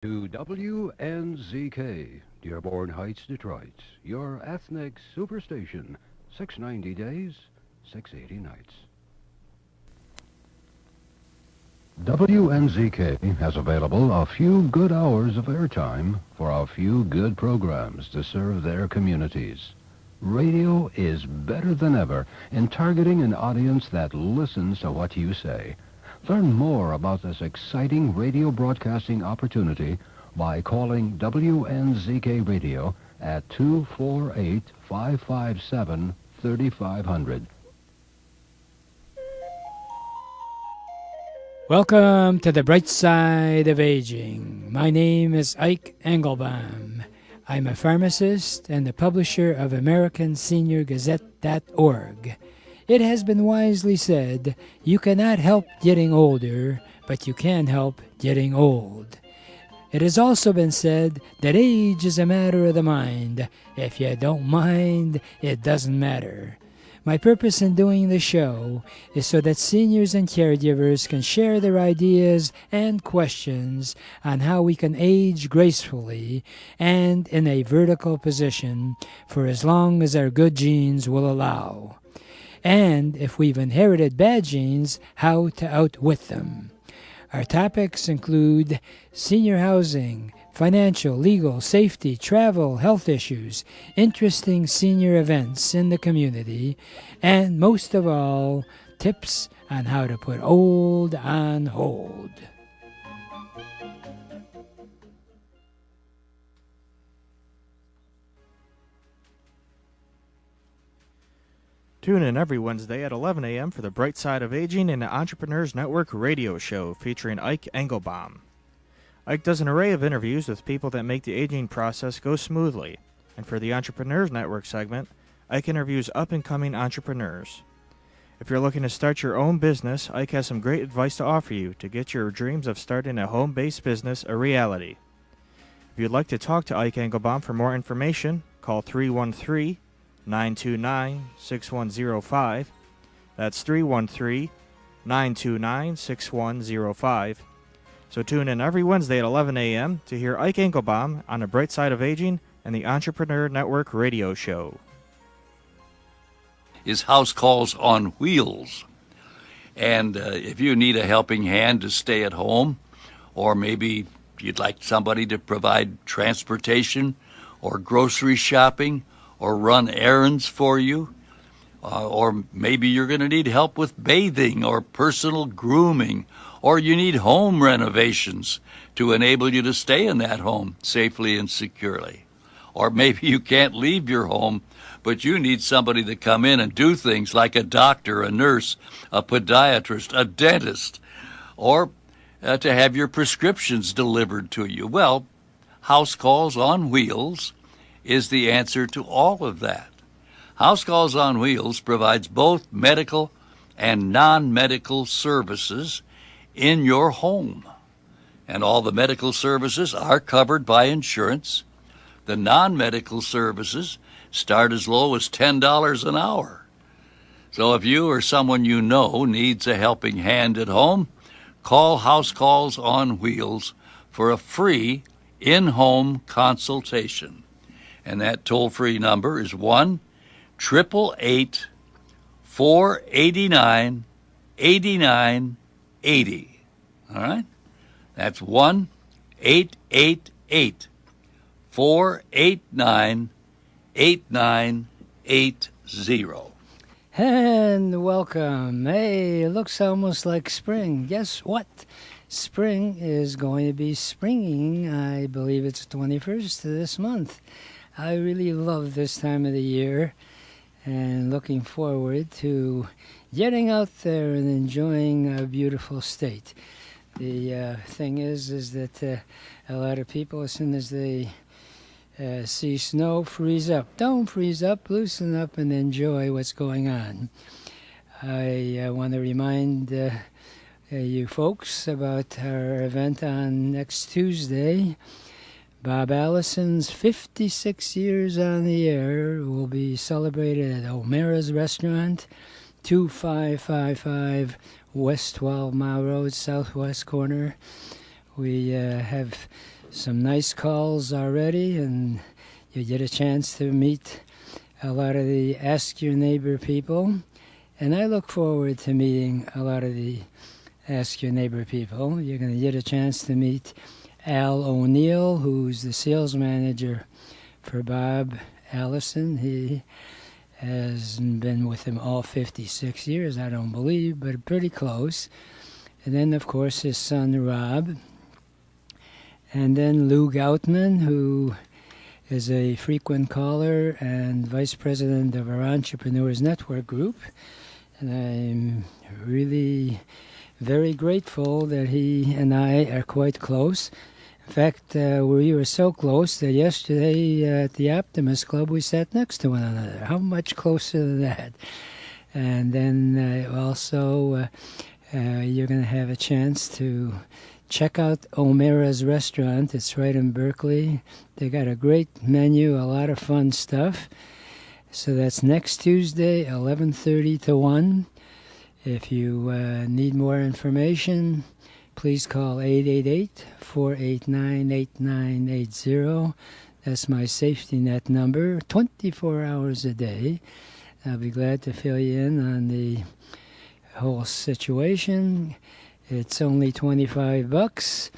To WNZK, Dearborn Heights, Detroit, your ethnic superstation, 690 days, 680 nights. WNZK has available a few good hours of airtime for a few good programs to serve their communities. Radio is better than ever in targeting an audience that listens to what you say. Learn more about this exciting radio broadcasting opportunity by calling WNZK Radio at 248-557-3500. Welcome to the bright side of aging. My name is Ike Engelbaum. I'm a pharmacist and the publisher of AmericanSeniorGazette.org. It has been wisely said, you cannot help getting older, but you can help getting old. It has also been said that age is a matter of the mind. If you don't mind, it doesn't matter. My purpose in doing the show is so that seniors and caregivers can share their ideas and questions on how we can age gracefully and in a vertical position for as long as our good genes will allow. And if we've inherited bad genes, how to outwit them. Our topics include senior housing, financial, legal, safety, travel, health issues, interesting senior events in the community, and most of all, tips on how to put old on hold. Tune in every Wednesday at 11 a.m. for the Bright Side of Aging and the Entrepreneurs Network radio show featuring Ike Engelbaum. Ike does an array of interviews with people that make the aging process go smoothly. And for the Entrepreneurs Network segment, Ike interviews up-and-coming entrepreneurs. If you're looking to start your own business, Ike has some great advice to offer you to get your dreams of starting a home-based business a reality. If you'd like to talk to Ike Engelbaum for more information, call 313-929-6105. That's 313-929-6105. So tune in every Wednesday at 11 a.m. to hear Ike Engelbaum on the Bright Side of Aging and the Entrepreneur Network radio show. Is House Calls on Wheels. And if you need a helping hand to stay at home, or maybe you'd like somebody to provide transportation or grocery shopping or run errands for you, or maybe you're going to need help with bathing or personal grooming, or you need home renovations to enable you to stay in that home safely and securely. Or maybe you can't leave your home, but you need somebody to come in and do things like a doctor, a nurse, a podiatrist, a dentist, or to have your prescriptions delivered to you. Well, House Calls on Wheels is the answer to all of that. House Calls on Wheels provides both medical and non-medical services in your home. And all the medical services are covered by insurance. The non-medical services start as low as $10 an hour. So if you or someone you know needs a helping hand at home, call House Calls on Wheels for a free in-home consultation. And that toll-free number is 1-888-489-8980. All right? That's 1-888-489-8980. And welcome. Hey, it looks almost like spring. Guess what? Spring is going to be springing. I believe it's the 21st of this month. I really love this time of the year and looking forward to getting out there and enjoying a beautiful state. The thing is that a lot of people, as soon as they see snow, freeze up. Don't freeze up, loosen up, and enjoy what's going on. I want to remind you folks about our event on next Tuesday. Bob Allison's 56 years on the air will be celebrated at O'Mara's Restaurant, 2555 West 12 Mile Road, southwest corner. We have some nice calls already, and you get a chance to meet a lot of the Ask Your Neighbor people. And I look forward to meeting a lot of the Ask Your Neighbor people. You're going to get a chance to meet Al O'Neill, who's the sales manager for Bob Allison. He hasn't been with him all 56 years, I don't believe, but pretty close. And then, of course, his son, Rob. And then Lou Goutman, who is a frequent caller and vice president of our Entrepreneurs Network group. And I'm really very grateful that he and I are quite close. In fact, we were so close that yesterday at the Optimist Club we sat next to one another. How much closer than that? And then also you're going to have a chance to check out O'Mara's restaurant. It's right in Berkeley. They got a great menu, a lot of fun stuff. So that's next Tuesday, 11:30 to 1. If you need more information, please call 888-489-8980. That's my safety net number, 24 hours a day. I'll be glad to fill you in on the whole situation. It's only $25.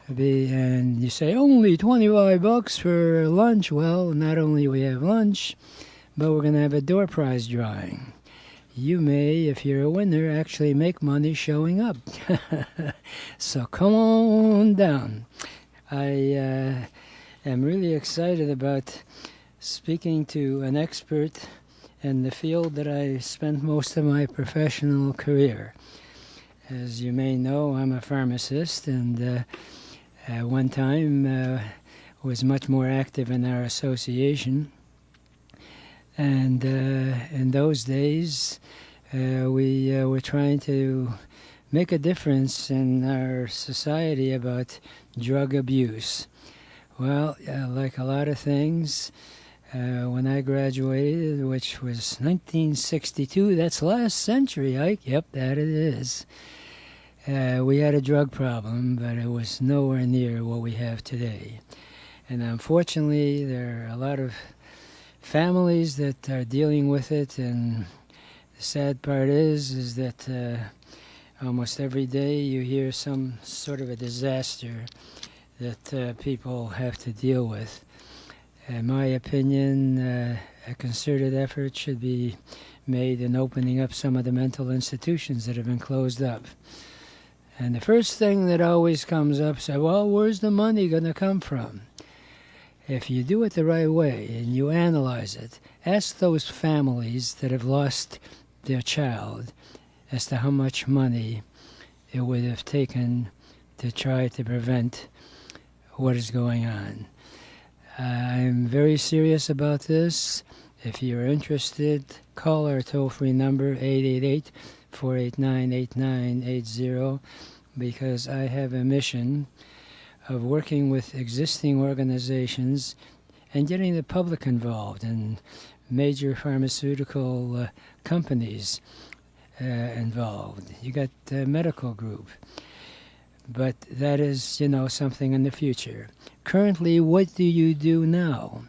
And you say, only $25 for lunch? Well, not only we have lunch, but we're going to have a door prize drawing. You may, if you're a winner, actually make money showing up. So come on down. I am really excited about speaking to an expert in the field that I spent most of my professional career. As you may know, I'm a pharmacist, and at one time was much more active in our association. And in those days, we were trying to make a difference in our society about drug abuse. Well, like a lot of things, when I graduated, which was 1962, that's last century, Ike. Yep, that it is. We had a drug problem, but it was nowhere near what we have today. And unfortunately, there are a lot of families that are dealing with it, and the sad part is that almost every day you hear some sort of a disaster that people have to deal with. In my opinion, a concerted effort should be made in opening up some of the mental institutions that have been closed up. And the first thing that always comes up is, well, where's the money going to come from? If you do it the right way and you analyze it, ask those families that have lost their child as to how much money it would have taken to try to prevent what is going on. I'm very serious about this. If you're interested, call our toll-free number, 888-489-8980, because I have a mission of working with existing organizations and getting the public involved and major pharmaceutical companies involved. You got the medical group. But that is, something in the future. Currently, what do you do now?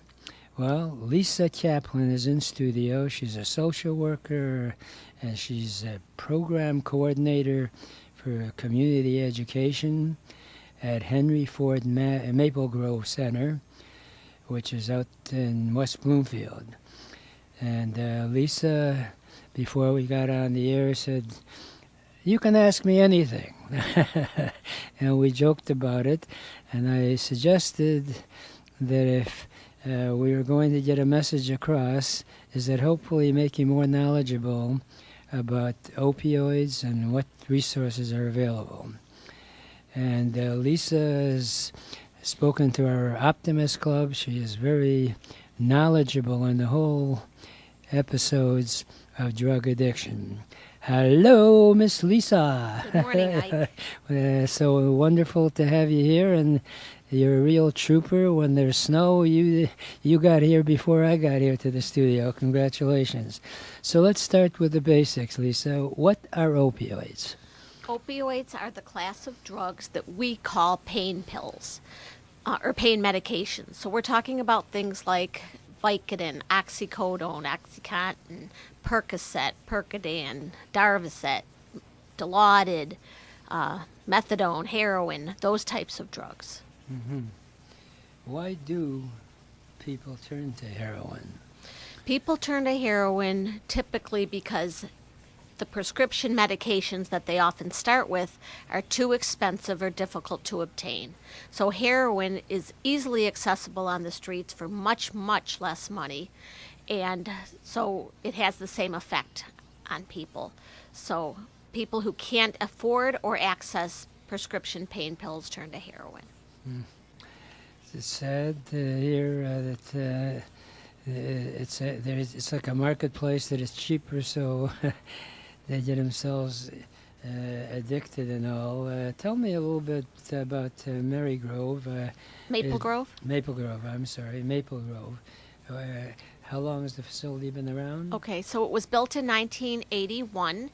Well, Lisa Kaplan is in studio. She's a social worker, and she's a program coordinator for community education at Henry Ford Maple Grove Center, which is out in West Bloomfield. And Lisa, before we got on the air, said, "You can ask me anything." And we joked about it, and I suggested that if we were going to get a message across, is that hopefully make you more knowledgeable about opioids and what resources are available. And Lisa has spoken to our Optimist Club. She is very knowledgeable on the whole episodes of drug addiction. Hello, Miss Lisa. Good morning, Ike. So wonderful to have you here, and you're a real trooper. When there's snow, you got here before I got here to the studio. Congratulations. So let's start with the basics, Lisa. What are opioids? Opioids are the class of drugs that we call pain pills. or pain medications. So we're talking about things like Vicodin, oxycodone, Oxycontin, Percocet, Percodan, Darvocet, Dilaudid, methadone, heroin, those types of drugs. Hmm. Why do people turn to heroin? People turn to heroin typically because the prescription medications that they often start with are too expensive or difficult to obtain. So heroin is easily accessible on the streets for much, much less money, and so it has the same effect on people. So people who can't afford or access prescription pain pills turn to heroin. It's sad to hear that it's like a marketplace that is cheaper, so they get themselves addicted and all. Tell me a little bit about Mary Grove. Maple Grove? Maple Grove, I'm sorry, Maple Grove. How long has the facility been around? Okay, so it was built in 1981.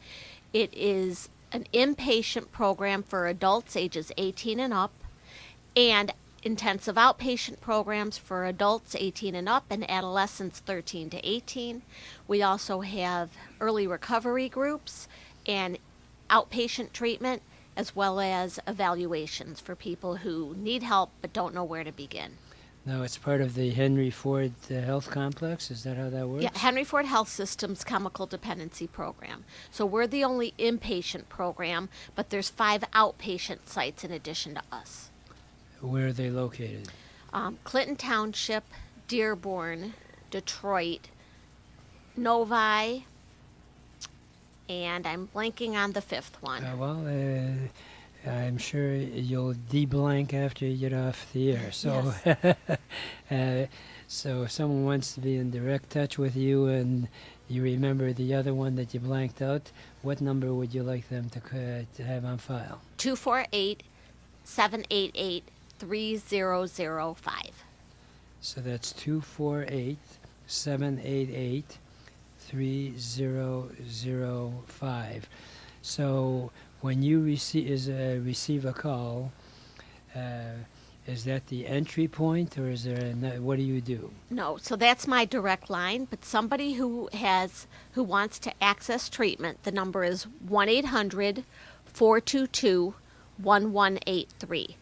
It is an inpatient program for adults ages 18 and up, and intensive outpatient programs for adults 18 and up and adolescents 13 to 18. We also have early recovery groups and outpatient treatment, as well as evaluations for people who need help but don't know where to begin. Now, it's part of the Henry Ford Health Complex. Is that how that works? Yeah, Henry Ford Health System's chemical dependency program. So we're the only inpatient program, but there's 5 outpatient sites in addition to us. Where are they located? Clinton Township, Dearborn, Detroit, Novi, and I'm blanking on the 5th one. I'm sure you'll de-blank after you get off the air. So, Yes. So if someone wants to be in direct touch with you and you remember the other one that you blanked out, what number would you like them to have on file? 248-788-3005. So that's 248-788-3005. So when you receive a call, is that the entry point, or is there what do you do? No, so that's my direct line, but somebody who wants to access treatment, the number is 1-800-422-1183.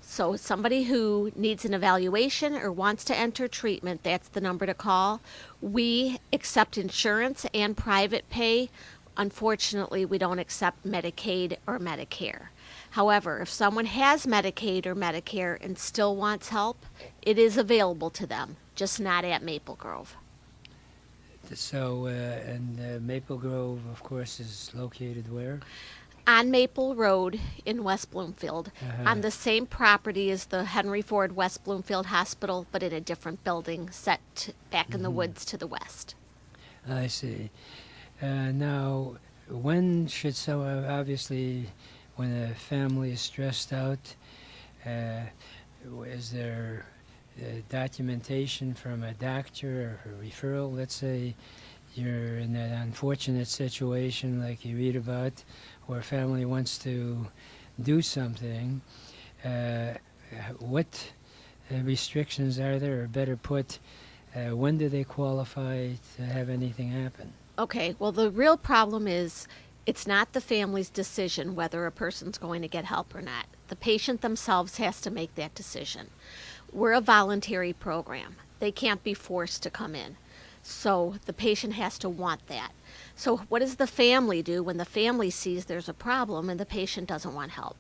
So somebody who needs an evaluation or wants to enter treatment, that's the number to call. We accept insurance and private pay. Unfortunately, we don't accept Medicaid or Medicare. However, if someone has Medicaid or Medicare and still wants help, it is available to them, just not at Maple Grove. So, Maple Grove, of course, is located where? On Maple Road in West Bloomfield, on the same property as the Henry Ford West Bloomfield Hospital, but in a different building set back in the woods to the west. I see. Now, when should obviously, when a family is stressed out, is there documentation from a doctor or a referral? Let's say you're in that unfortunate situation like you read about, where a family wants to do something. What restrictions are there, or better put, when do they qualify to have anything happen? Okay, well, the real problem is it's not the family's decision whether a person's going to get help or not. The patient themselves has to make that decision. We're a voluntary program. They can't be forced to come in. So the patient has to want that. So what does the family do when the family sees there's a problem and the patient doesn't want help,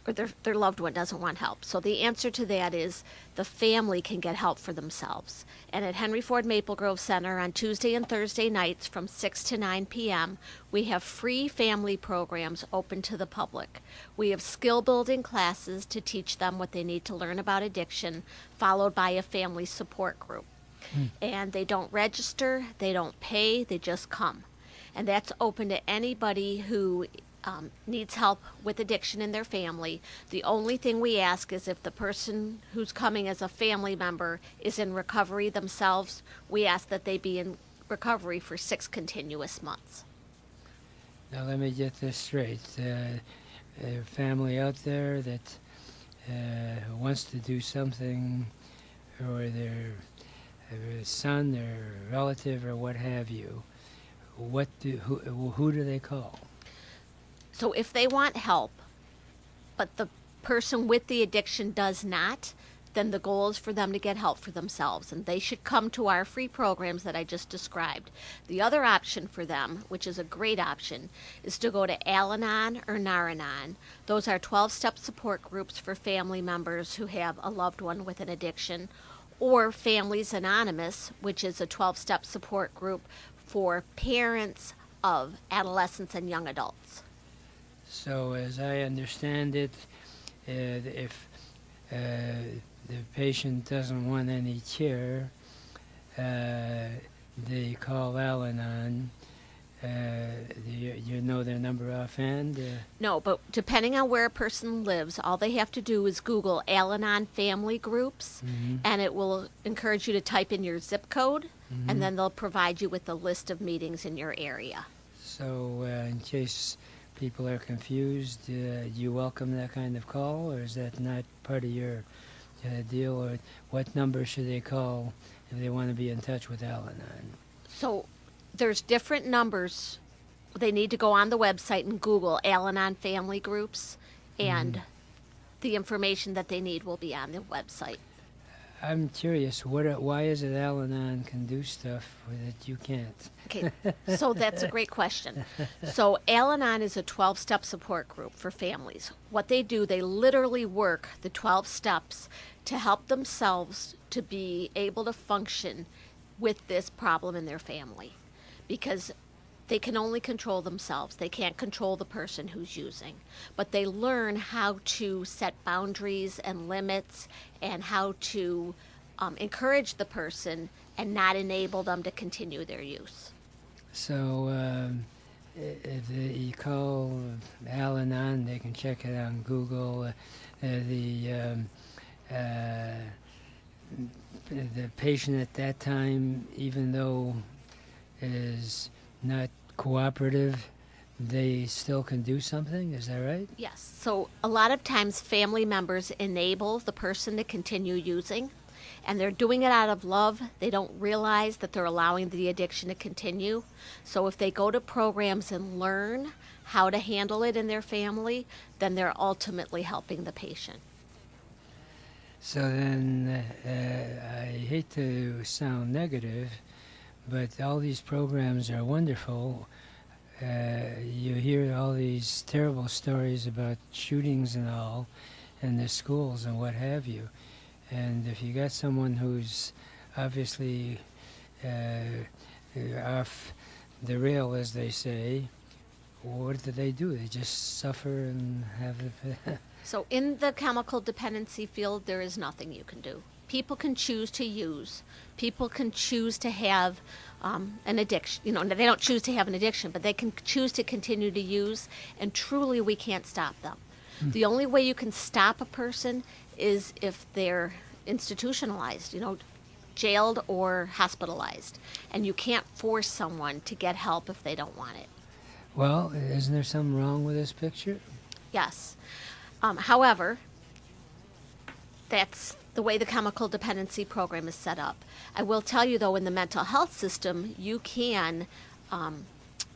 or their loved one doesn't want help? So the answer to that is the family can get help for themselves. And at Henry Ford Maple Grove Center on Tuesday and Thursday nights from 6 to 9 p.m., we have free family programs open to the public. We have skill building classes to teach them what they need to learn about addiction, followed by a family support group. And they don't register, they don't pay, they just come. And that's open to anybody who needs help with addiction in their family. The only thing we ask is if the person who's coming as a family member is in recovery themselves, we ask that they be in recovery for 6 continuous months. Now let me get this straight. A family out there that who wants to do something, or their son or relative or what have you, who do they call? So if they want help, but the person with the addiction does not, then the goal is for them to get help for themselves, and they should come to our free programs that I just described. The other option for them, which is a great option, is to go to Al-Anon or Nar-Anon. Those are 12-step support groups for family members who have a loved one with an addiction, or Families Anonymous, which is a 12-step support group for parents of adolescents and young adults. So as I understand it, if the patient doesn't want any care, they call Al-Anon. You know their number offhand? No, but depending on where a person lives, all they have to do is Google Al-Anon family groups, and it will encourage you to type in your zip code, and then they'll provide you with a list of meetings in your area. So in case people are confused, do you welcome that kind of call, or is that not part of your deal? Or what number should they call if they want to be in touch with Al-Anon? So there's different numbers. They need to go on the website and Google Al-Anon family groups, and the information that they need will be on the website. I'm curious, why is it Al-Anon can do stuff that you can't? Okay, so that's a great question. So Al-Anon is a 12-step support group for families. What they do, they literally work the 12 steps to help themselves to be able to function with this problem in their family, because they can only control themselves. They can't control the person who's using. But they learn how to set boundaries and limits, and how to encourage the person and not enable them to continue their use. So if you call Al-Anon, they can check it on Google. The patient at that time, even though is not cooperative, they still can do something, is that right? Yes. So a lot of times family members enable the person to continue using, and they're doing it out of love. They don't realize that they're allowing the addiction to continue. So if they go to programs and learn how to handle it in their family, then they're ultimately helping the patient. So then, I hate to sound negative, but all these programs are wonderful. You hear all these terrible stories about shootings and all in the schools and what have you. And if you got someone who's obviously off the rail, as they say, what do? They just suffer and have it. So in the chemical dependency field, there is nothing you can do. People can choose to use. People can choose to have an addiction. You know, they don't choose to have an addiction, but they can choose to continue to use, and truly we can't stop them. The only way you can stop a person is if they're institutionalized, jailed or hospitalized. And you can't force someone to get help if they don't want it. Well, isn't there something wrong with this picture? Yes. However, that's the way the chemical dependency program is set up. I will tell you, though, in the mental health system, you can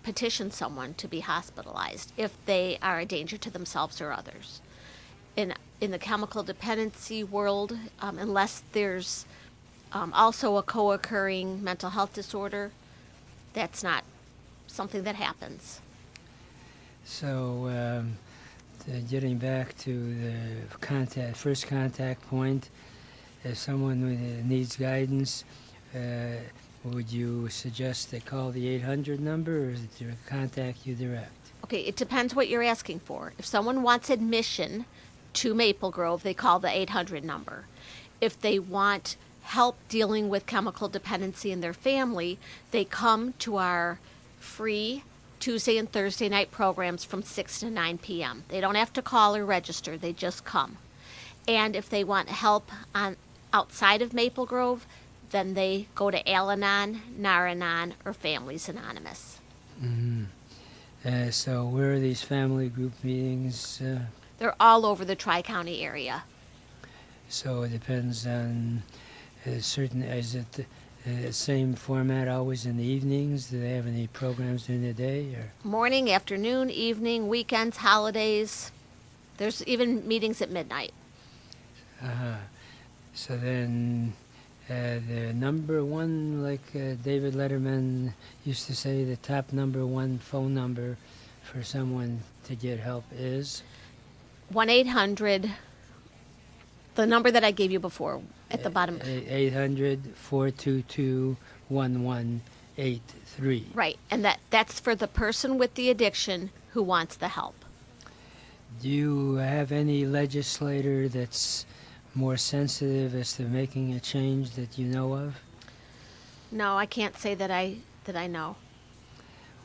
petition someone to be hospitalized if they are a danger to themselves or others. In the chemical dependency world, unless there's also a co-occurring mental health disorder, that's not something that happens. So, getting back to the first contact point, if someone needs guidance, would you suggest they call the 800 number, or to contact you direct? Okay, it depends what you're asking for. If someone wants admission to Maple Grove, they call the 800 number. If they want help dealing with chemical dependency in their family, they come to our free Tuesday and Thursday night programs from 6 to 9 p.m. They don't have to call or register, they just come. And if they want help outside of Maple Grove, then they go to Al-Anon, Nar-Anon, or Families Anonymous. So where are these family group meetings? They're all over the Tri-County area. So it depends on certain. Is it the same format always in the evenings? Do they have any programs during the day? Or Morning, afternoon, evening, weekends, holidays. There's even meetings at midnight. so then the number one, like David Letterman used to say, the top number one phone number for someone to get help is 1-800, the number that I gave you before at the bottom. 800-422-1183. Right, and that's for the person with the addiction who wants the help. Do you have any legislator that's more sensitive as to making a change that you know of? No, I can't say that I know.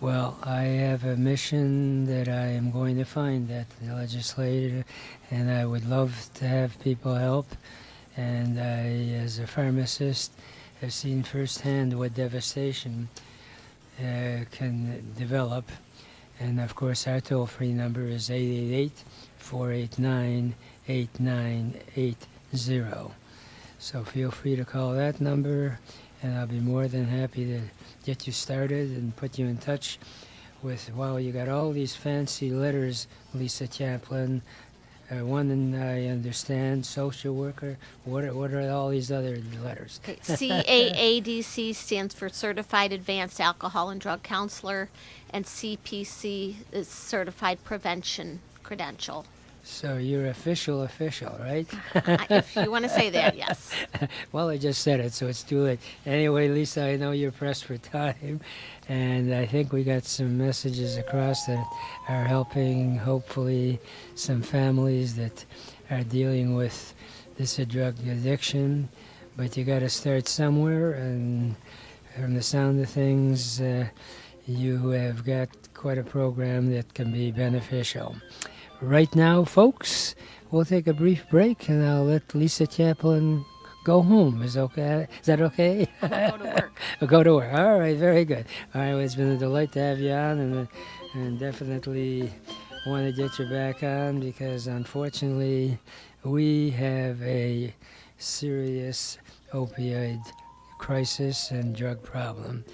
Well, I have a mission that I am going to find that the legislator, and I would love to have people help. And I, as a pharmacist, have seen firsthand what devastation can develop. And of course, our toll-free number is 888-489-8980. So feel free to call that number, and I'll be more than happy to get you started and put you in touch with, well, you got all these fancy letters, Lisa Kaplan. One, and I understand, social worker. What are all these other letters? Okay. CAADC stands for Certified Advanced Alcohol and Drug Counselor, and CPC is Certified Prevention Credential. So you're official, right? If you want to say that, yes. Well, I just said it, so it's too late. Anyway, Lisa, I know you're pressed for time, and I think we got some messages across that are helping, hopefully, some families that are dealing with this drug addiction. But you got to start somewhere, and from the sound of things, you have got quite a program that can be beneficial. Right now, folks, we'll take a brief break, and I'll let Lisa Kaplan go home. Is that okay? Go to work. Go to work. All right, very good. All right, well, it's been a delight to have you on, and definitely want to get you back on because, unfortunately, we have a serious opioid crisis and drug problem.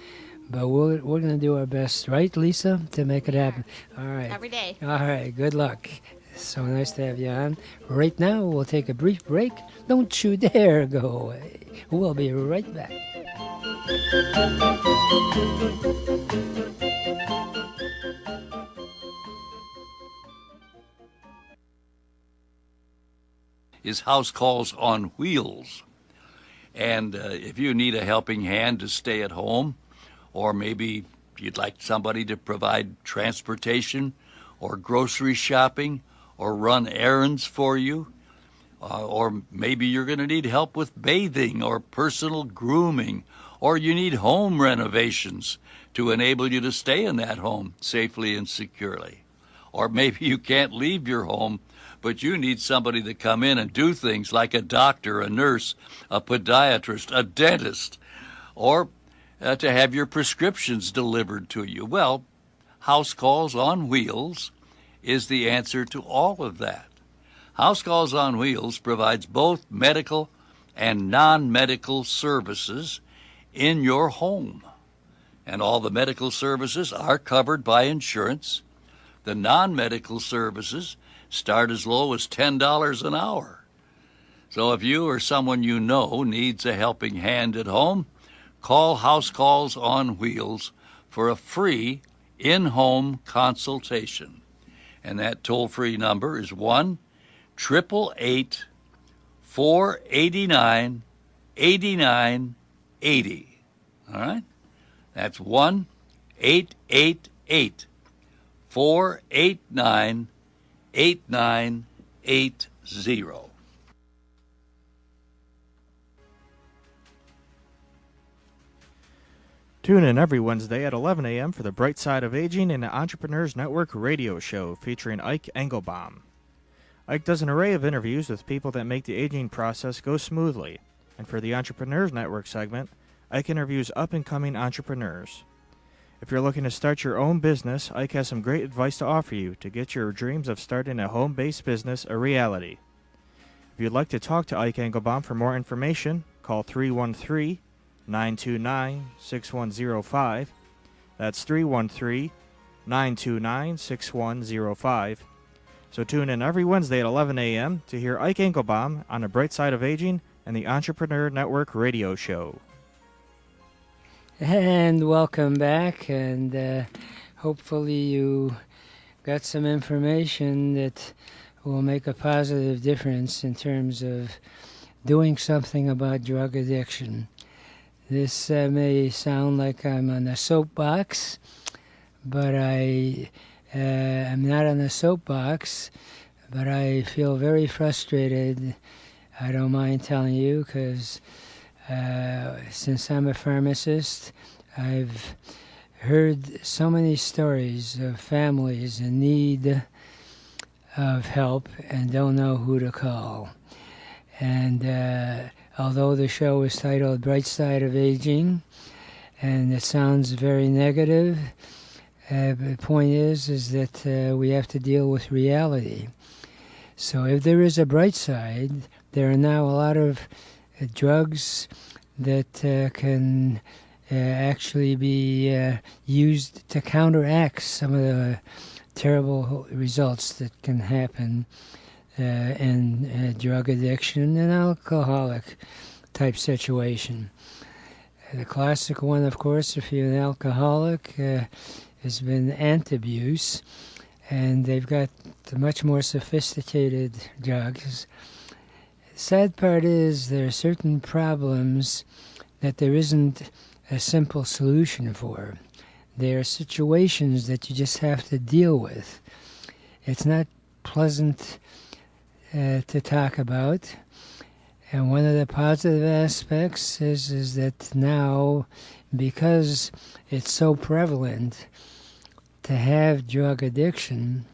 But we're going to do our best, right, Lisa, to make it happen. All right. Every day. All right. Good luck. So nice to have you on. Right now, we'll take a brief break. Don't you dare go away. We'll be right back. Is House Calls on Wheels. And if you need a helping hand to stay at home, or maybe you'd like somebody to provide transportation or grocery shopping or run errands for you, or maybe you're going to need help with bathing or personal grooming, or you need home renovations to enable you to stay in that home safely and securely. Or maybe you can't leave your home, but you need somebody to come in and do things like a doctor, a nurse, a podiatrist, a dentist, or to have your prescriptions delivered to you. Well, House Calls on Wheels is the answer to all of that. House Calls on Wheels provides both medical and non-medical services in your home. And all the medical services are covered by insurance. The non-medical services start as low as $10 an hour. So if you or someone you know needs a helping hand at home, call House Calls on Wheels for a free in-home consultation. And that toll-free number is 1-888-489-8980. All right? That's 1-888-489-8980. Tune in every Wednesday at 11 a.m. for the Bright Side of Aging and the Entrepreneurs Network radio show featuring Ike Engelbaum. Ike does an array of interviews with people that make the aging process go smoothly. And for the Entrepreneurs Network segment, Ike interviews up-and-coming entrepreneurs. If you're looking to start your own business, Ike has some great advice to offer you to get your dreams of starting a home-based business a reality. If you'd like to talk to Ike Engelbaum for more information, call 313-929-6105. That's 313-929-6105. So tune in every Wednesday at 11 a.m. to hear Ike Engelbaum on the Bright Side of Aging and the Entrepreneur Network radio show. And welcome back, and hopefully you got some information that will make a positive difference in terms of doing something about drug addiction. This may sound like I'm on a soapbox, but I'm not on a soapbox, but I feel very frustrated. I don't mind telling you, because since I'm a pharmacist, I've heard so many stories of families in need of help and don't know who to call. And although the show is titled Bright Side of Aging, and it sounds very negative, the point is that we have to deal with reality. So if there is a bright side, there are now a lot of drugs that can actually be used to counteract some of the terrible results that can happen in drug addiction and alcoholic type situation. The classic one, of course, if you're an alcoholic, has been antabuse, and they've got much more sophisticated drugs. The sad part is there are certain problems that there isn't a simple solution for. There are situations that you just have to deal with. It's not pleasant to talk about. And one of the positive aspects is that now, because it's so prevalent to have drug addiction,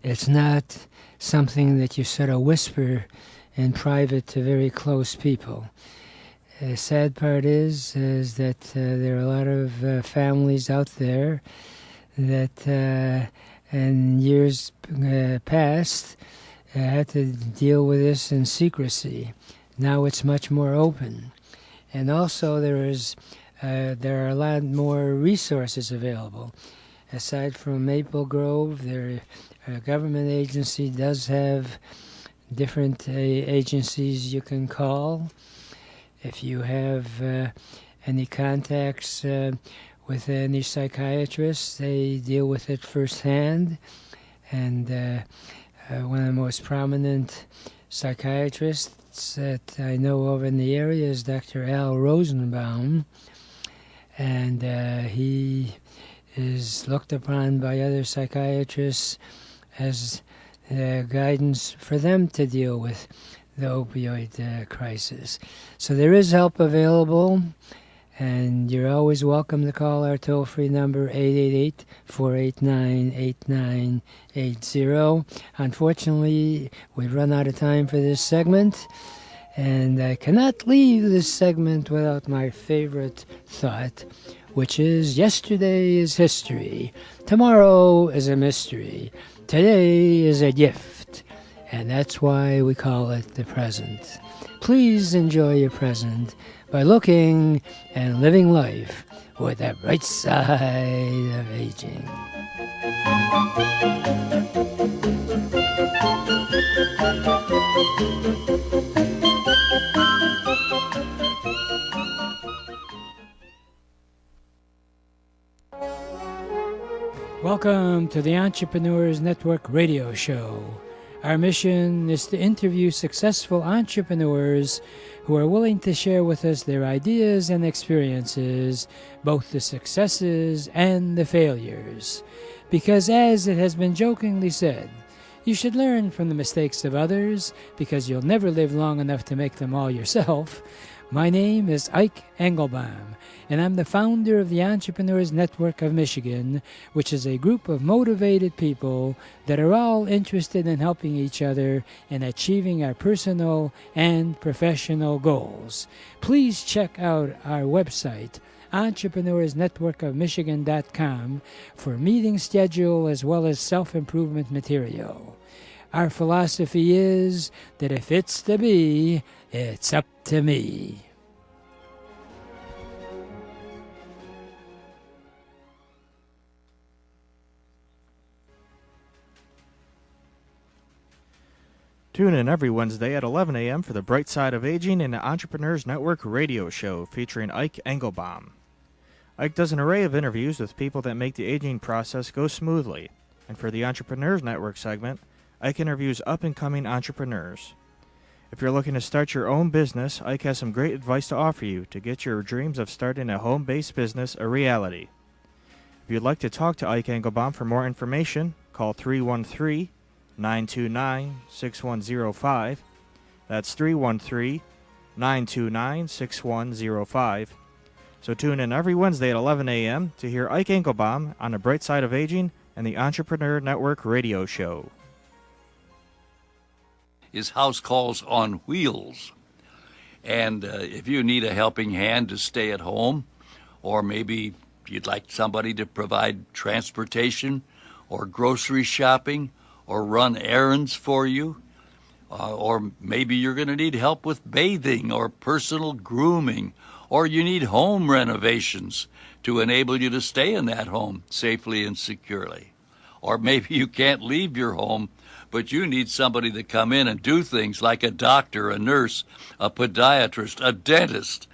it's not something that you sort of whisper in private to very close people. The sad part is that there are a lot of families out there that in years past had to deal with this in secrecy. Now it's much more open. And also there are a lot more resources available. Aside from Maple Grove, a government agency does have different agencies you can call. If you have any contacts with any psychiatrists, they deal with it firsthand. And one of the most prominent psychiatrists that I know of in the area is Dr. Al Rosenbaum. And he is looked upon by other psychiatrists as guidance for them to deal with the opioid crisis. So there is help available, and you're always welcome to call our toll-free number, 888-489-8980. Unfortunately, we've run out of time for this segment, and I cannot leave this segment without my favorite thought, which is yesterday is history, tomorrow is a mystery, today is a gift. And that's why we call it the present. Please enjoy your present by looking and living life with the bright side of aging. Welcome to the Entrepreneurs Network radio show. Our mission is to interview successful entrepreneurs who are willing to share with us their ideas and experiences, both the successes and the failures. Because as it has been jokingly said, you should learn from the mistakes of others because you'll never live long enough to make them all yourself. My name is Ike Engelbaum, and I'm the founder of the Entrepreneurs Network of Michigan, which is a group of motivated people that are all interested in helping each other in achieving our personal and professional goals. Please check out our website, entrepreneursnetworkofmichigan.com, for meeting schedule as well as self-improvement material. Our philosophy is that if it's to be, it's up to me. Tune in every Wednesday at 11 a.m. for the Bright Side of Aging and Entrepreneurs Network radio show featuring Ike Engelbaum. Ike does an array of interviews with people that make the aging process go smoothly. And for the Entrepreneurs Network segment, Ike interviews up-and-coming entrepreneurs. If you're looking to start your own business, Ike has some great advice to offer you to get your dreams of starting a home-based business a reality. If you'd like to talk to Ike Engelbaum for more information, call 313-929-6105. That's 313-929-6105. So tune in every Wednesday at 11 a.m. to hear Ike Engelbaum on the Bright Side of Aging and the Entrepreneur Network radio show. Is House Calls on Wheels. And if you need a helping hand to stay at home, or maybe you'd like somebody to provide transportation or grocery shopping or run errands for you, or maybe you're going to need help with bathing or personal grooming, or you need home renovations to enable you to stay in that home safely and securely. Or maybe you can't leave your home, but you need somebody to come in and do things like a doctor, a nurse, a podiatrist, a dentist,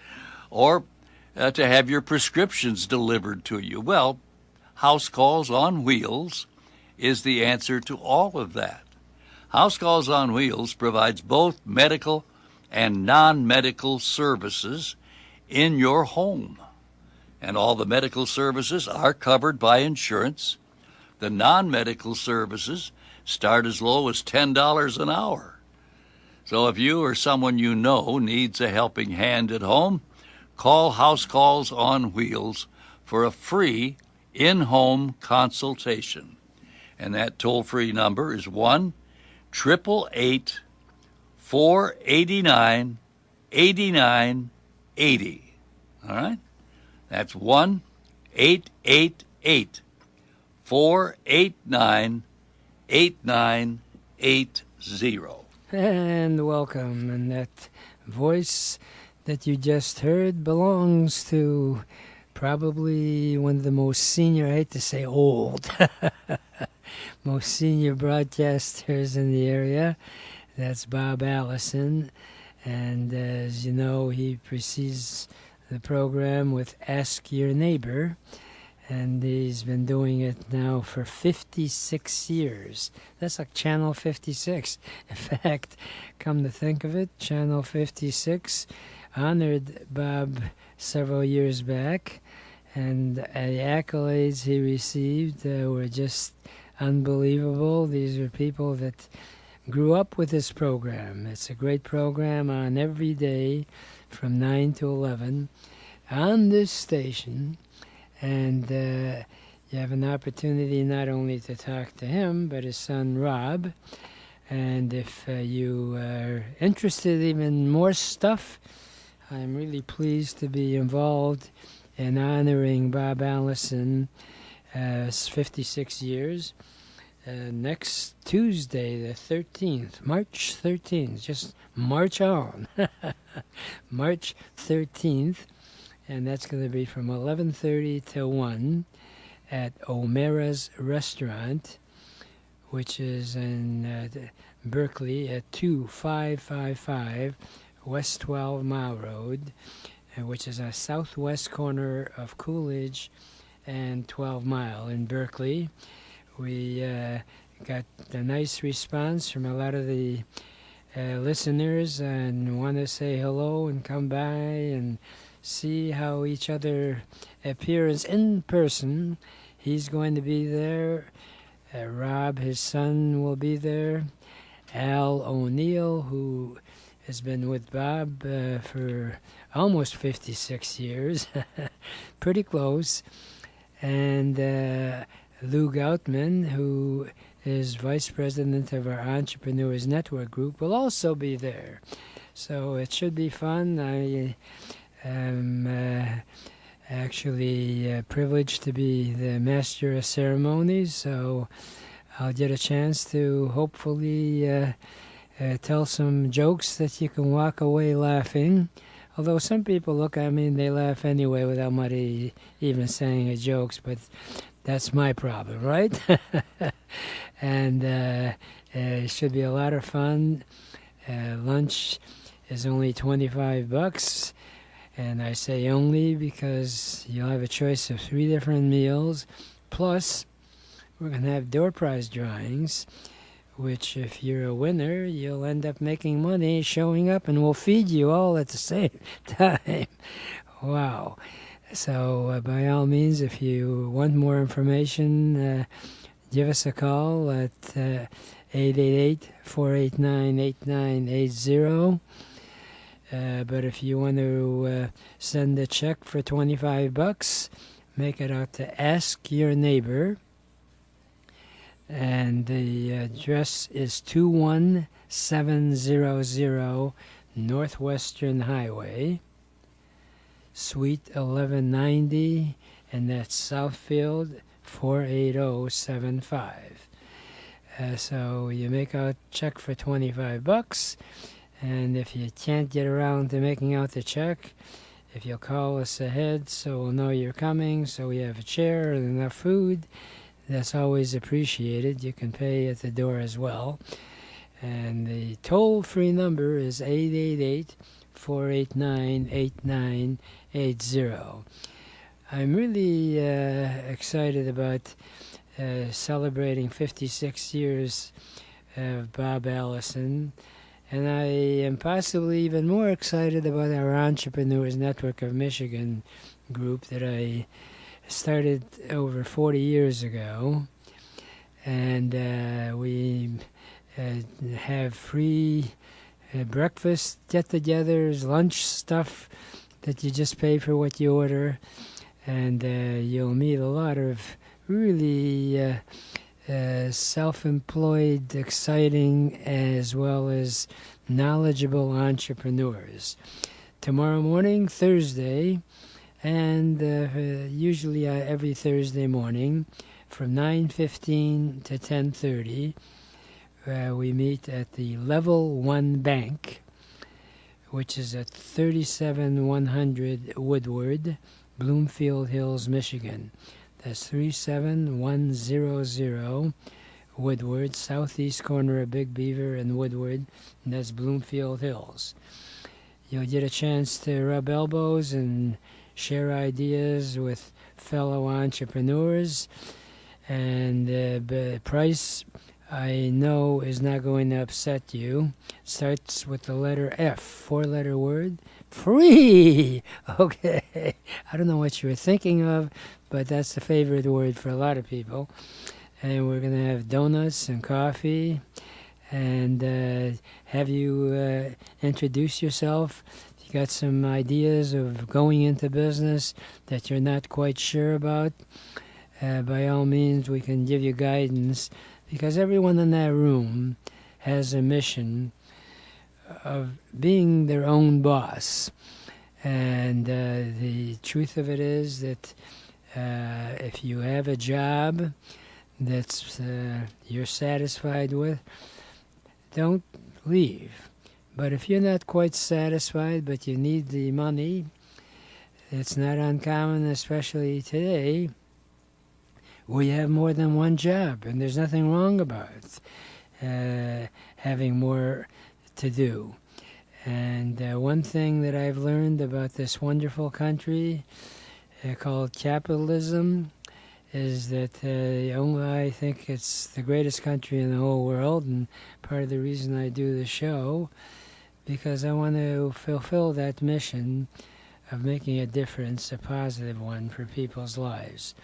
or to have your prescriptions delivered to you. Well, House Calls on Wheels is the answer to all of that. House Calls on Wheels provides both medical and non-medical services in your home. And all the medical services are covered by insurance. The non-medical services start as low as $10 an hour. So if you or someone you know needs a helping hand at home, call House Calls on Wheels for a free in-home consultation. And that toll-free number is 1-888-489-8980. All right? That's 1-888-489-8980. And welcome. And that voice that you just heard belongs to probably one of the most senior, I hate to say old, most senior broadcasters in the area. That's Bob Allison. And as you know, he precedes the program with Ask Your Neighbor. And he's been doing it now for 56 years. That's like Channel 56. In fact, come to think of it, Channel 56 honored Bob several years back. And the accolades he received were just unbelievable. These are people that grew up with this program. It's a great program on every day from 9 to 11 on this station. And you have an opportunity not only to talk to him, but his son Rob. And if you are interested in more stuff, I'm really pleased to be involved in honoring Bob Allison 56 years. Next Tuesday, the 13th, March 13th, just march on, March 13th. And that's going to be from 11:30 till 1 at O'Mara's Restaurant, which is in Berkeley at 2555 West 12 Mile Road, which is a southwest corner of Coolidge and 12 Mile in Berkeley. We got a nice response from a lot of the listeners and want to say hello and come by and see how each other appears in person. He's going to be there. Rob, his son, will be there. Al O'Neill, who has been with Bob for almost 56 years, pretty close. And Lou Goutman, who is vice president of our Entrepreneurs Network group, will also be there. So it should be fun. I am actually privileged to be the master of ceremonies, so I'll get a chance to hopefully tell some jokes that you can walk away laughing. Although some people look at me and they laugh anyway without somebody even saying a jokes, but that's my problem, right? And it should be a lot of fun. Lunch is only $25, and I say only because you'll have a choice of 3 different meals. Plus, we're going to have door prize drawings, which if you're a winner, you'll end up making money showing up, and we'll feed you all at the same time. Wow. So by all means, if you want more information, give us a call at 888-489-8980. But if you want to send a check for $25, make it out to Ask Your Neighbor. And the address is 21700 Northwestern Highway, Suite 1190, and that's Southfield 48075. So you make out check for $25, and if you can't get around to making out the check, if you'll call us ahead so we'll know you're coming, so we have a chair and enough food, that's always appreciated. You can pay at the door as well. And the toll-free number is 888-489-8980. I'm really excited about celebrating 56 years of Bob Allison, and I am possibly even more excited about our Entrepreneurs Network of Michigan group that I started over 40 years ago, and we have free breakfast get-togethers, lunch stuff that you just pay for what you order, and you'll meet a lot of really self-employed, exciting, as well as knowledgeable entrepreneurs. Tomorrow morning, Thursday, and usually every Thursday morning from 9:15 to 10:30, we meet at the Level 1 Bank, which is at 37100 Woodward, Bloomfield Hills, Michigan. That's 37100 Woodward, southeast corner of Big Beaver and Woodward, and that's Bloomfield Hills. You'll get a chance to rub elbows and share ideas with fellow entrepreneurs, and the price I know is not going to upset you. Starts with the letter F, 4-letter word, free. Okay, I don't know what you were thinking of, but that's the favorite word for a lot of people. And we're going to have donuts and coffee, and have you introduce yourself. If you got some ideas of going into business that you're not quite sure about, by all means, we can give you guidance, because everyone in that room has a mission of being their own boss. And the truth of it is that if you have a job that's you're satisfied with, don't leave. But if you're not quite satisfied, but you need the money, it's not uncommon, especially today, we have more than one job, and there's nothing wrong about having more to do. And one thing that I've learned about this wonderful country called capitalism is that I think it's the greatest country in the whole world, and part of the reason I do the show, because I want to fulfill that mission of making a difference, a positive one, for people's lives.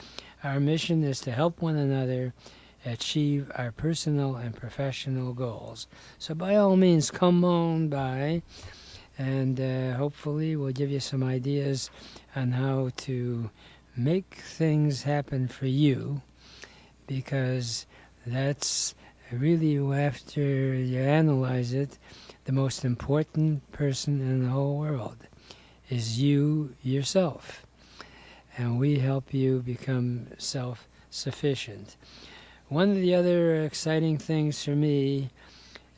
Our mission is to help one another achieve our personal and professional goals. So by all means, come on by, and hopefully we'll give you some ideas on how to make things happen for you, because that's really, after you analyze it, the most important person in the whole world is you yourself. And we help you become self-sufficient. one of the other exciting things for me,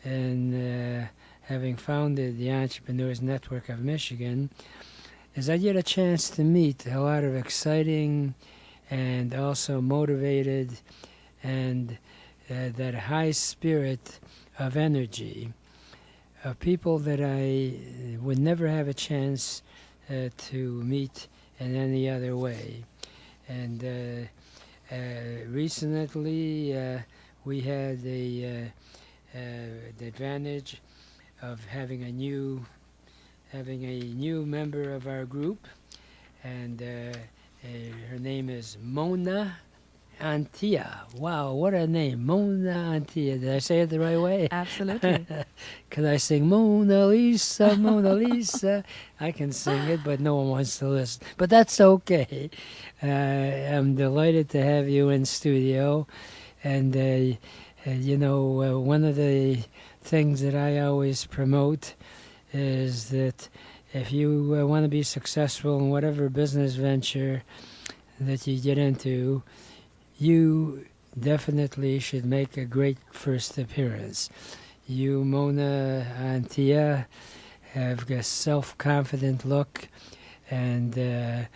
and having founded the Entrepreneurs Network of Michigan, is I get a chance to meet a lot of exciting and also motivated and that high spirit of energy of people that I would never have a chance to meet in any other way. And recently we had the advantage of having a new member of our group, and her name is Mona Antia. Wow, what a name, Mona Antia. Did I say it the right way? Absolutely. Could I sing Mona Lisa, Mona Lisa? I can sing it, but no one wants to listen. But that's okay. I'm delighted to have you in studio. And, one of the things that I always promote is that if you want to be successful in whatever business venture that you get into, you definitely should make a great first appearance. You, Mona Antia, have a self-confident look and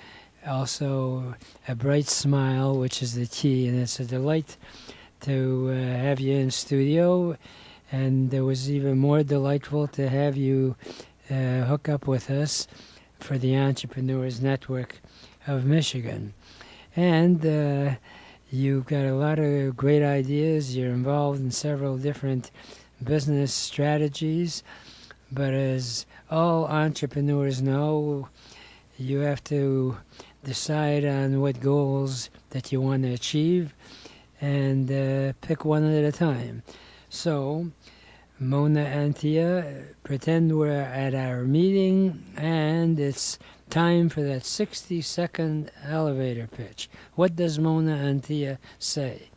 also a bright smile, which is the key, and it's a delight to have you in studio, and it was even more delightful to have you hook up with us for the Entrepreneurs Network of Michigan. And you've got a lot of great ideas. You're involved in several different business strategies, but as all entrepreneurs know, you have to decide on what goals that you want to achieve and pick one at a time. So, Mona Antia, pretend we're at our meeting and it's time for that 60-second elevator pitch. What does Mona Antia say?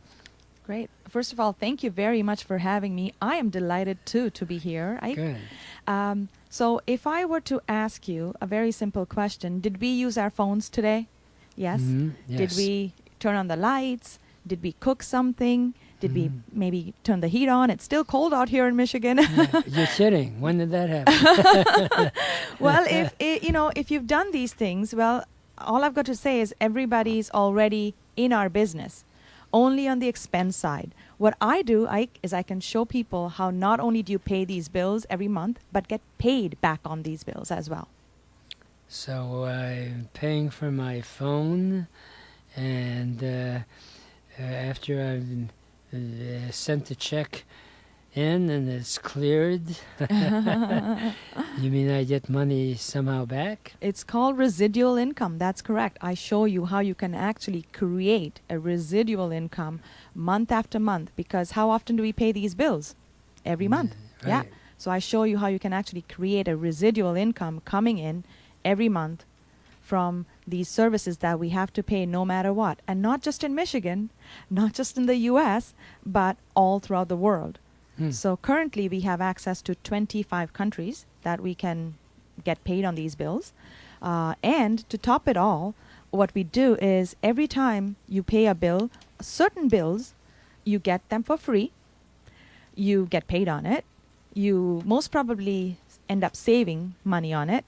Great. First of all, thank you very much for having me. I am delighted, too, to be here. Good. So if I were to ask you a very simple question, did we use our phones today? Yes? Yes. Did we turn on the lights? Did we cook something? Did we maybe turn the heat on? It's still cold out here in Michigan. Yeah, you're kidding. When did that happen? Well, if you've done these things, well, all I've got to say is everybody's already in our business, only on the expense side. What I do, Ike, is I can show people how not only do you pay these bills every month, but get paid back on these bills as well. So I'm paying for my phone, and after I've sent the check in and it's cleared, you mean I get money somehow back? It's called residual income. That's correct. I show you how you can actually create a residual income month after month, because how often do we pay these bills? Every month. Right. Yeah. So I show you how you can actually create a residual income coming in every month from these services that we have to pay no matter what. And not just in Michigan, not just in the U.S., but all throughout the world. So currently we have access to 25 countries that we can get paid on these bills. And to top it all, what we do is every time you pay a bill, certain bills, you get them for free. You get paid on it. You most probably end up saving money on it.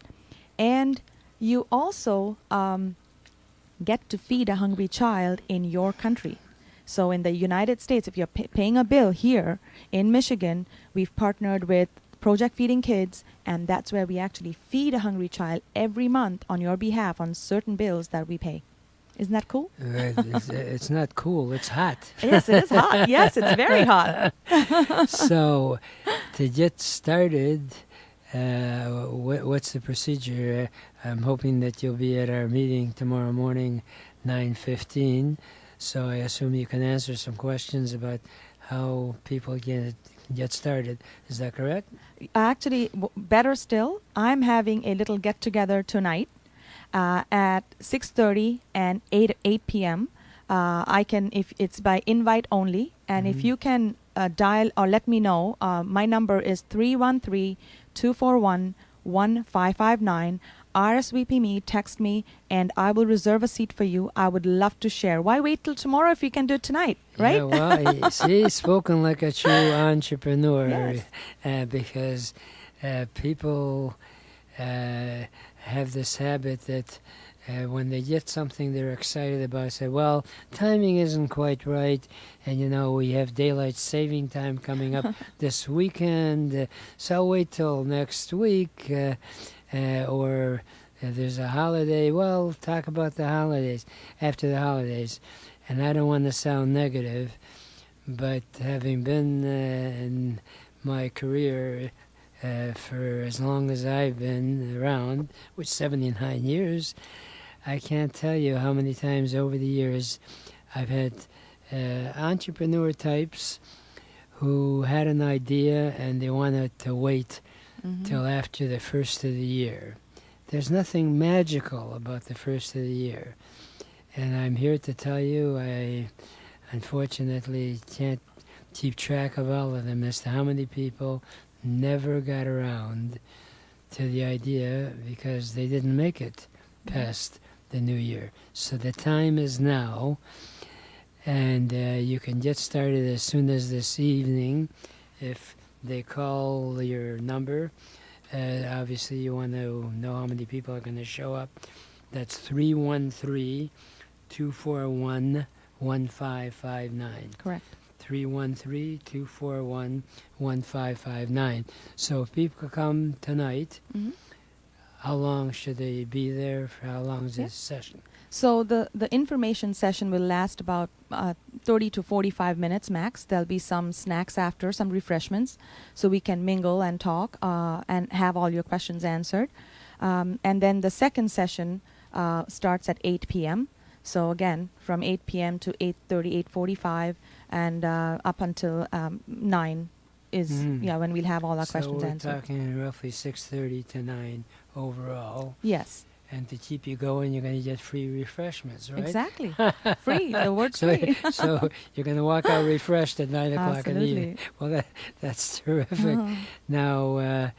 And you also get to feed a hungry child in your country. So in the United States, if you're paying a bill here in Michigan, we've partnered with Project Feeding Kids, and that's where we actually feed a hungry child every month on your behalf on certain bills that we pay. Isn't that cool? It's not cool. It's hot. Yes, it is hot. Yes, it's very hot. So to get started, what's the procedure? I'm hoping that you'll be at our meeting tomorrow morning, 9:15. So I assume you can answer some questions about how people get started. Is that correct? Actually, better still, I'm having a little get-together tonight at 6:30 and 8 p.m. I can, if it's by invite only, and if you can dial or let me know, my number is 313-241-1559. RSVP me, text me, and I will reserve a seat for you. I would love to share. Why wait till tomorrow if you can do it tonight, right? Yeah, well, see, spoken like a true entrepreneur, Yes. because people have this habit that when they get something they're excited about, say, well, timing isn't quite right, and we have daylight saving time coming up this weekend, so I'll wait till next week, or there's a holiday. Well, talk about the holidays after the holidays. And I don't want to sound negative, but having been in my career for as long as I've been around, which 79 years, I can't tell you how many times over the years I've had entrepreneur types who had an idea and they wanted to wait till after the first of the year. There's nothing magical about the first of the year. And I'm here to tell you, I unfortunately can't keep track of all of them as to how many people never got around to the idea because they didn't make it past the new year. So the time is now, and you can get started as soon as this evening if they call your number. Obviously, you want to know how many people are going to show up. That's 313-241-1559. Correct. 313-241-1559. So if people come tonight, how long should they be there? For how long is this session? So the information session will last about 30 to 45 minutes max. There'll be some snacks after, some refreshments, so we can mingle and talk and have all your questions answered. And then the second session starts at 8 p.m. So again, from 8 p.m. to 8:30, 8:45, and up until 9 is when we'll have all our questions answered. So we're talking roughly 6:30 to 9 overall. Yes. And to keep you going, you're going to get free refreshments, right? Exactly. Free. The word's so, free. So you're going to walk out refreshed at 9 o'clock in the evening. Absolutely. Well, that's terrific. Now,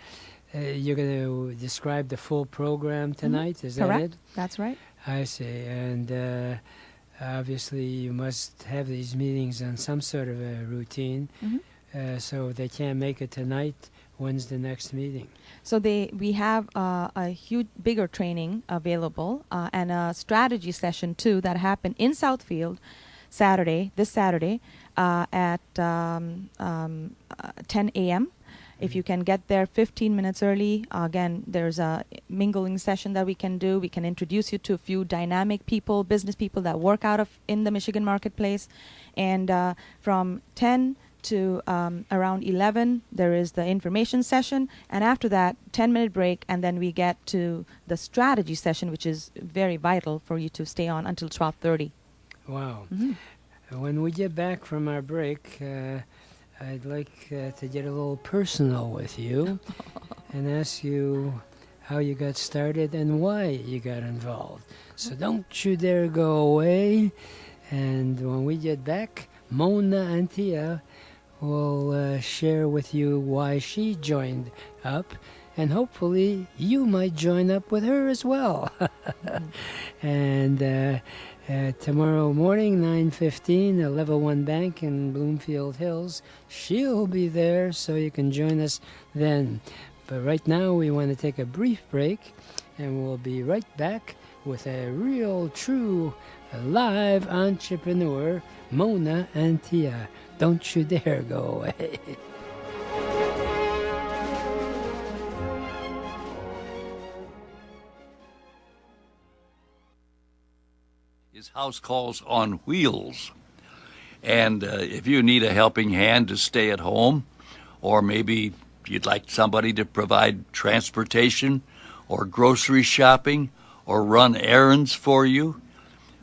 you're going to describe the full program tonight, is Correct. that it? That's right. I see. And obviously you must have these meetings on some sort of a routine. So if they can't make it tonight, when's the next meeting? So we have a huge, bigger training available and a strategy session too that happened in Southfield this Saturday at 10 a.m. If you can get there 15 minutes early, again, there's a mingling session that we can do. We can introduce you to a few dynamic people, business people that work in the Michigan marketplace. And from 10 to around 11, there is the information session. And after that, 10-minute break, and then we get to the strategy session, which is very vital for you to stay on until 12:30. Wow. When we get back from our break, I'd like to get a little personal with you and ask you how you got started and why you got involved. So don't you dare go away. And when we get back, Mona Antia will share with you why she joined up, and hopefully you might join up with her as well. And tomorrow morning, 9:15, at Level 1 Bank in Bloomfield Hills, she'll be there, so you can join us then. But right now, we want to take a brief break, and we'll be right back with a real, true, live entrepreneur, Mona Antia. Don't you dare go away. Is House Calls on Wheels. And if you need a helping hand to stay at home, or maybe you'd like somebody to provide transportation or grocery shopping or run errands for you,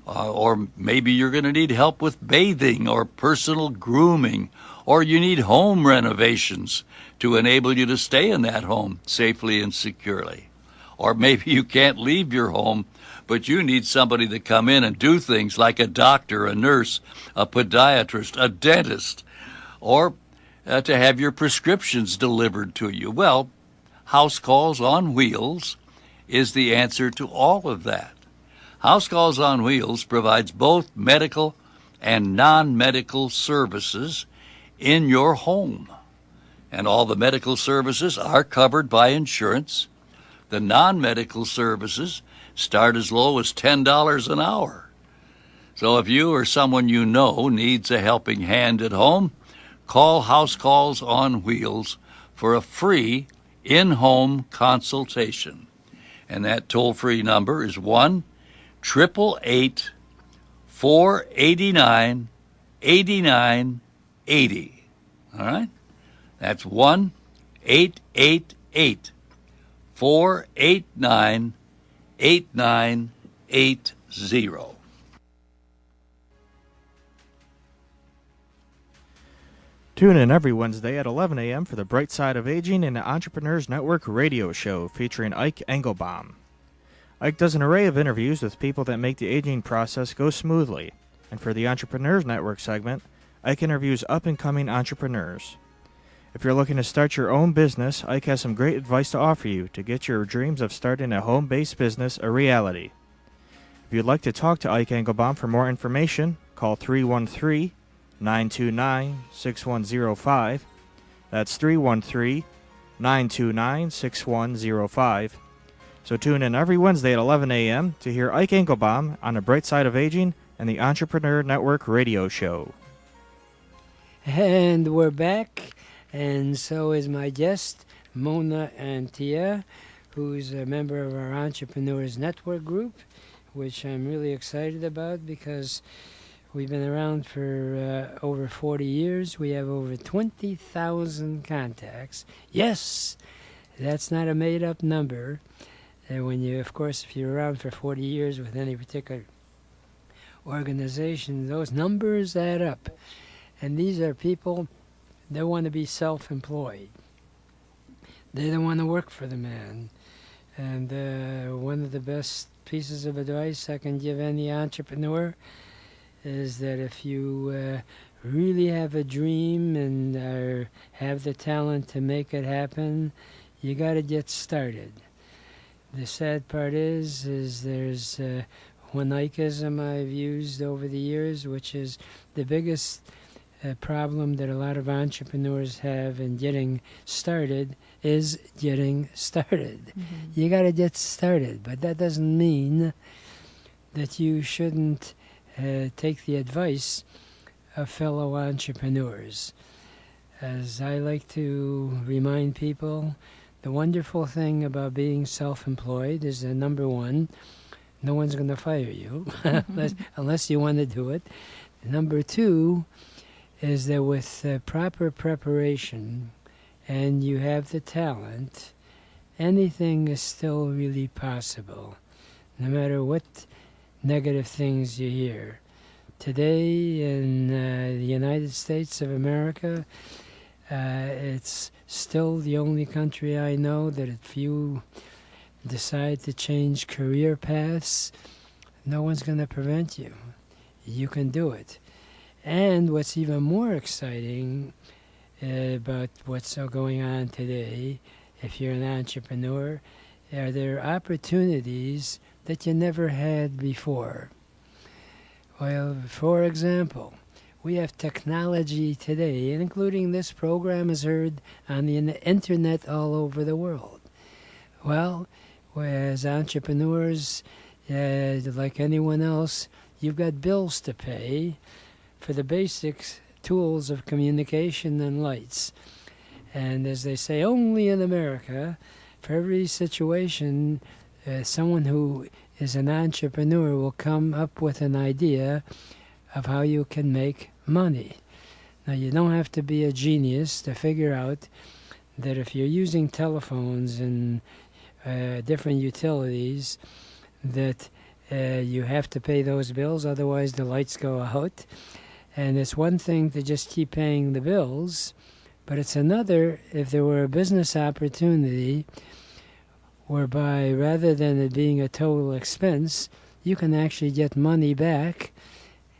or maybe you're going to need help with bathing or personal grooming, or you need home renovations to enable you to stay in that home safely and securely. Or maybe you can't leave your home, but you need somebody to come in and do things like a doctor, a nurse, a podiatrist, a dentist, or to have your prescriptions delivered to you. Well, House Calls on Wheels is the answer to all of that. House Calls on Wheels provides both medical and non-medical services in your home. And all the medical services are covered by insurance. The non-medical services start as low as $10 an hour. So if you or someone you know needs a helping hand at home, call House Calls on Wheels for a free in-home consultation. And that toll-free number is 1-888-489-8980. All right? That's 1-888-489-8980. Tune in every Wednesday at 11 a.m. for the Bright Side of Aging and the Entrepreneurs Network radio show featuring Ike Engelbaum. Ike does an array of interviews with people that make the aging process go smoothly. And for the Entrepreneurs Network segment, Ike interviews up-and-coming entrepreneurs. If you're looking to start your own business, Ike has some great advice to offer you to get your dreams of starting a home-based business a reality. If you'd like to talk to Ike Engelbaum for more information, call 313-929-6105. That's 313-929-6105. So tune in every Wednesday at 11 a.m. to hear Ike Engelbaum on the Bright Side of Aging and the Entrepreneur Network radio show. And we're back, and so is my guest, Mona Antia, who's a member of our Entrepreneurs Network group, which I'm really excited about because we've been around for over 40 years. We have over 20,000 contacts. Yes, that's not a made-up number. And when you, of course, if you're around for 40 years with any particular organization, those numbers add up. And these are people that want to be self-employed. They don't want to work for the man. And one of the best pieces of advice I can give any entrepreneur is that if you really have a dream and have the talent to make it happen, you got to get started. The sad part is there's one Ikeism I've used over the years, which is the biggest problem that a lot of entrepreneurs have in getting started is getting started. Mm-hmm. You got to get started, but that doesn't mean that you shouldn't take the advice of fellow entrepreneurs. As I like to remind people, the wonderful thing about being self-employed is that, number one, no one's going to fire you unless you want to do it. Number two is that with proper preparation and you have the talent, anything is still really possible, no matter what negative things you hear. Today in the United States of America, it's still the only country I know that if you decide to change career paths, no one's going to prevent you. You can do it. And what's even more exciting about what's going on today, if you're an entrepreneur, are there opportunities that you never had before. Well, for example, we have technology today, including this program is heard on the internet all over the world. Well, as entrepreneurs, like anyone else, you've got bills to pay for the basic tools of communication and lights. And as they say, only in America, for every situation, someone who is an entrepreneur will come up with an idea of how you can make money. Now, you don't have to be a genius to figure out that if you're using telephones and different utilities, that you have to pay those bills, otherwise the lights go out. And it's one thing to just keep paying the bills, but it's another if there were a business opportunity whereby rather than it being a total expense, you can actually get money back.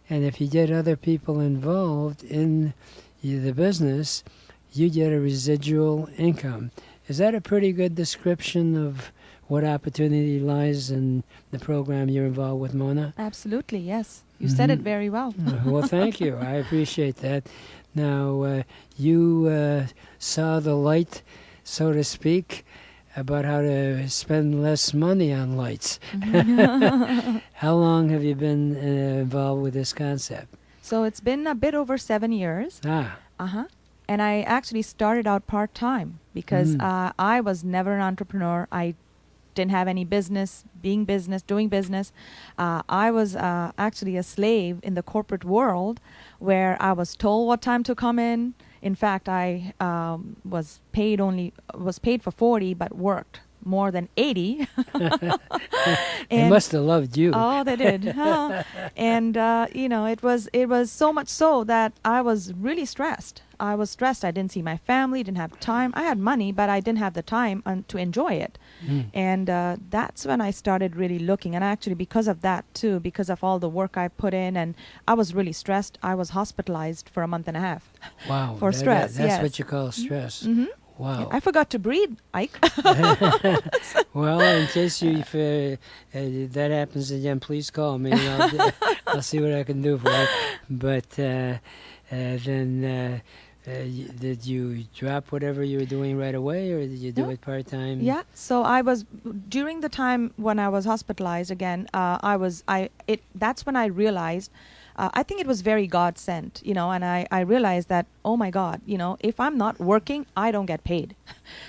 And if you get other people involved in the business, you get a residual income. Is that a pretty good description of what opportunity lies in the program you're involved with, Mona? Absolutely, yes. You said it very well. Well, thank you. I appreciate that. Now, you saw the light, so to speak, about how to spend less money on lights. How long have you been involved with this concept? So it's been a bit over 7 years. Uh-huh. And I actually started out part-time because I was never an entrepreneur. I didn't have any business, doing business. I was actually a slave in the corporate world where I was told what time to come in. In fact, I was paid for 40, but worked more than 80. They must have loved you. Oh, they did. And it was so much so that I was really stressed. I was stressed. I didn't see my family, didn't have time. I had money, but I didn't have the time to enjoy it. And that's when I started really looking. And actually, because of that too, because of all the work I put in, and I was really stressed. I was hospitalized for a month and a half. Wow. For stress. That's what you call stress. Wow. I forgot to breathe, Ike. Well, in case that happens again, please call me. And I'll see what I can do for you. But then did you drop whatever you were doing right away, or did you do it part-time? Yeah. So I was, during the time when I was hospitalized again, that's when I realized, I think it was very God sent, and I realized that, oh my God, if I'm not working, I don't get paid.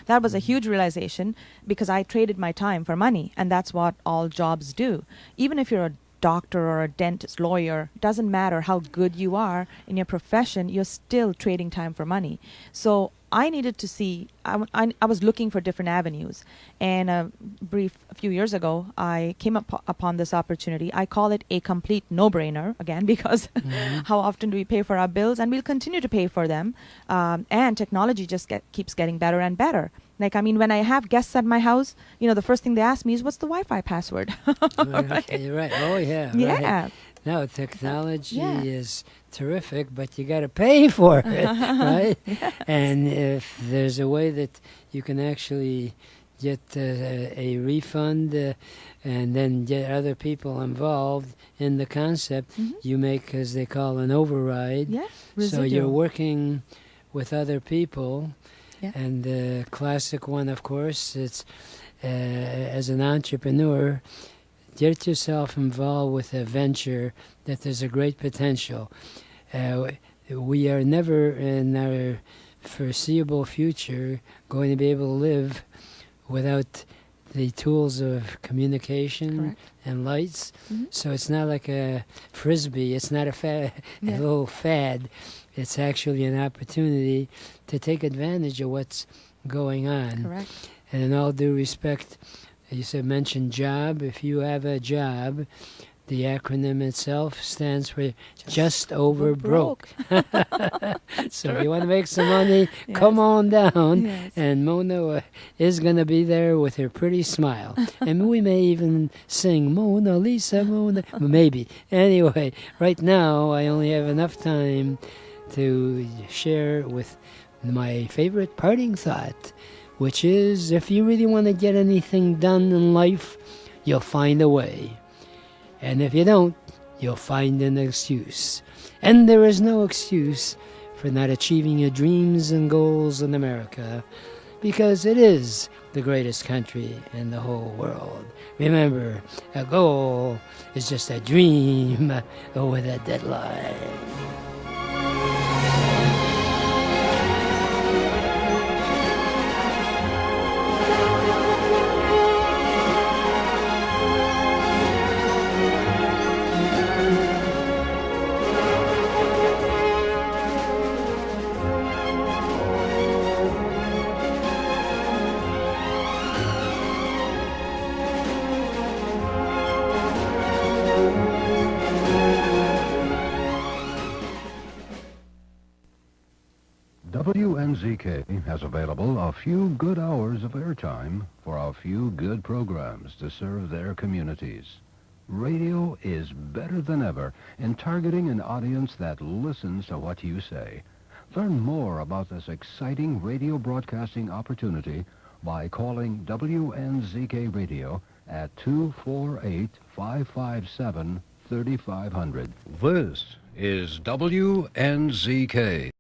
That was a huge realization because I traded my time for money, and that's what all jobs do. Even if you're a doctor or a dentist, lawyer, doesn't matter how good you are in your profession, you're still trading time for money. So I needed to see, I was looking for different avenues. And a few years ago, I came upon this opportunity. I call it a complete no-brainer, again, because how often do we pay for our bills? And we'll continue to pay for them. And technology just keeps getting better and better. Like, when I have guests at my house, the first thing they ask me is, what's the Wi-Fi password? Okay, right. Oh, yeah. Yeah. Right. Now, technology is terrific, but you got to pay for it, right? Yes. And if there's a way that you can actually get a refund and then get other people involved in the concept, you make, as they call, an override. Yeah, so you're working with other people. Yeah. And the classic one, of course, it's as an entrepreneur, get yourself involved with a venture that there's a great potential. We are never in our foreseeable future going to be able to live without the tools of communication and lights. So it's not like a frisbee. It's not a little fad. It's actually an opportunity to take advantage of what's going on. Correct. And in all due respect, you mentioned job. If you have a job, the acronym itself stands for just over broke. So if you want to make some money, come on down. Yes. And Mona is going to be there with her pretty smile. And we may even sing Mona Lisa, Mona. Maybe. Anyway, right now I only have enough time to share with my favorite parting thought, which is, if you really want to get anything done in life, you'll find a way. And if you don't, you'll find an excuse. And there is no excuse for not achieving your dreams and goals in America, because it is the greatest country in the whole world. Remember, a goal is just a dream with a deadline. WNZK has available a few good hours of airtime for a few good programs to serve their communities. Radio is better than ever in targeting an audience that listens to what you say. Learn more about this exciting radio broadcasting opportunity by calling WNZK Radio at 248-557-3500. This is WNZK.